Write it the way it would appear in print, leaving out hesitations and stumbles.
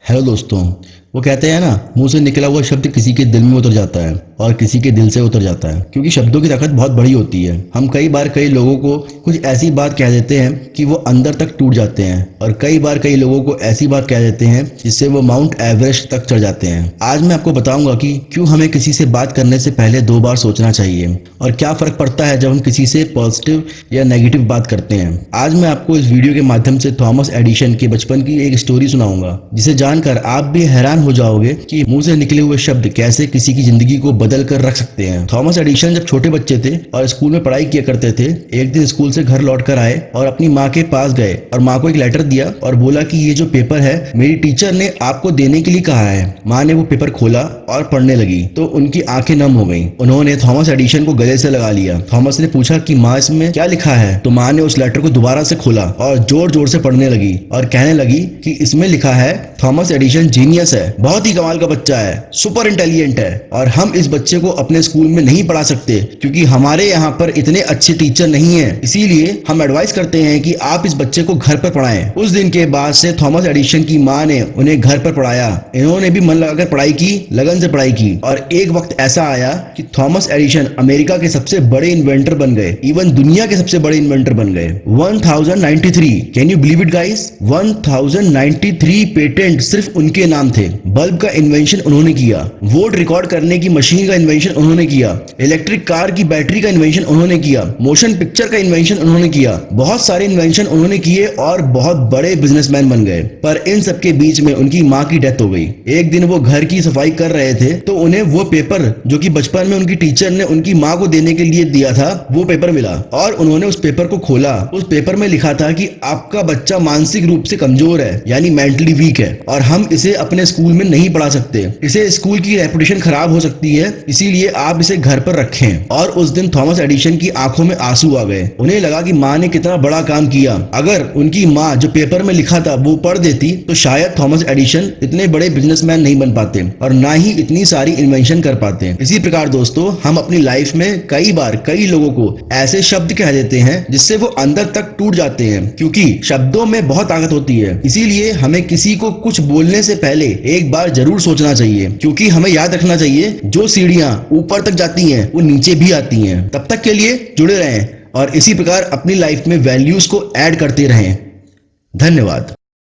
Hello दोस्तों। वो कहते हैं ना, मुंह से निकला हुआ शब्द किसी के दिल में उतर जाता है और किसी के दिल से उतर जाता है, क्योंकि शब्दों की ताकत बहुत बड़ी होती है। हम कई बार कई लोगों को कुछ ऐसी बात कह देते हैं कि वो अंदर तक टूट जाते हैं, और कई बार कई लोगों को ऐसी बात कह देते हैं जिससे वो माउंट एवरेस्ट तक चढ़ जाते हैं। आज मैं आपको बताऊंगा कि क्यों हमें किसी से बात करने से पहले 2 बार सोचना चाहिए और क्या फर्क पड़ता है जब हम किसी से पॉजिटिव या नेगेटिव बात करते हैं। आज मैं आपको इस वीडियो के माध्यम से थॉमस एडिशन के बचपन की एक स्टोरी सुनाऊंगा, जिसे जानकर आप भी हैरान हो जाओगे कि मुंह से निकले हुए शब्द कैसे किसी की जिंदगी को बदल कर रख सकते हैं। थॉमस एडिशन जब छोटे बच्चे थे और स्कूल में पढ़ाई किया करते थे, एक दिन स्कूल से घर लौट कर आए और अपनी माँ के पास गए और माँ को एक लेटर दिया और बोला कि ये जो पेपर है मेरी टीचर ने आपको देने के लिए कहा है। माँ ने वो पेपर खोला और पढ़ने लगी तो उनकी आंखें नम हो गईं। उन्होंने थॉमस एडिशन को गले से लगा लिया। थॉमस ने पूछा कि माँ इसमें क्या लिखा है, तो माँ ने उस लेटर को दोबारा से खोला और जोर जोर से पढ़ने लगी और कहने लगी कि इसमें लिखा है थॉमस एडिशन जीनियस है, बहुत ही कमाल का बच्चा है, सुपर इंटेलिजेंट है, और हम इस बच्चे को अपने स्कूल में नहीं पढ़ा सकते क्योंकि हमारे यहाँ पर इतने अच्छे टीचर नहीं है। इसीलिए हम एडवाइस करते हैं कि आप इस बच्चे को घर पर पढ़ाएं। उस दिन के बाद से थॉमस एडिशन की माँ ने उन्हें घर पर पढ़ाया। इन्होंने भी मन लगाकर पढ़ाई की, लगन से पढ़ाई की, और एक वक्त ऐसा आया कि थॉमस एडिशन अमेरिका के सबसे बड़े इन्वेंटर बन गए, इवन दुनिया के सबसे बड़े इन्वेंटर बन गए। 1093, can you believe it guys, 1093 patent सिर्फ उनके नाम थे। बल्ब का इन्वेंशन उन्होंने किया, वोट रिकॉर्ड करने की मशीन का इन्वेंशन उन्होंने किया, इलेक्ट्रिक कार की बैटरी का इन्वेंशन उन्होंने किया, मोशन पिक्चर का इन्वेंशन उन्होंने किया, बहुत सारे इन्वेंशन उन्होंने किए और बहुत बड़े बिजनेसमैन बन गए। पर इन सब के बीच में उनकी माँ की डेथ हो गई। एक दिन वो घर की सफाई कर रहे थे तो उन्हें वो पेपर जो कि बचपन में उनकी टीचर ने उनकी माँ को देने के लिए दिया था, वो पेपर मिला और उन्होंने उस पेपर को खोला। उस पेपर में लिखा था कि आपका बच्चा मानसिक रूप से कमजोर है, यानी मेंटली वीक है, और हम इसे अपने स्कूल में नहीं पढ़ा सकते। इसे स्कूल की रेपुटेशन खराब हो सकती है, इसीलिए आप इसे घर पर रखें। और उस दिन थॉमस एडिशन की आंखों में आंसू आ गए। उन्हें लगा कि माँ ने कितना बड़ा काम किया। अगर उनकी माँ जो पेपर में लिखा था वो पढ़ देती तो शायद थॉमस एडिशन इतने बड़े बिजनेसमैन नहीं बन पाते और ना ही इतनी सारी इन्वेंशन कर पाते। इसी प्रकार दोस्तों, हम अपनी लाइफ में कई बार कई लोगों को ऐसे शब्द कह देते हैं जिससे वो अंदर तक टूट जाते हैं, क्योंकि शब्दों में बहुत ताकत होती है। इसीलिए हमें किसी को कुछ बोलने से पहले एक बार जरूर सोचना चाहिए, क्योंकि हमें याद रखना चाहिए जो सीढ़ियां ऊपर तक जाती हैं वो नीचे भी आती हैं। तब तक के लिए जुड़े रहें और इसी प्रकार अपनी लाइफ में वैल्यूज को ऐड करते रहें। धन्यवाद।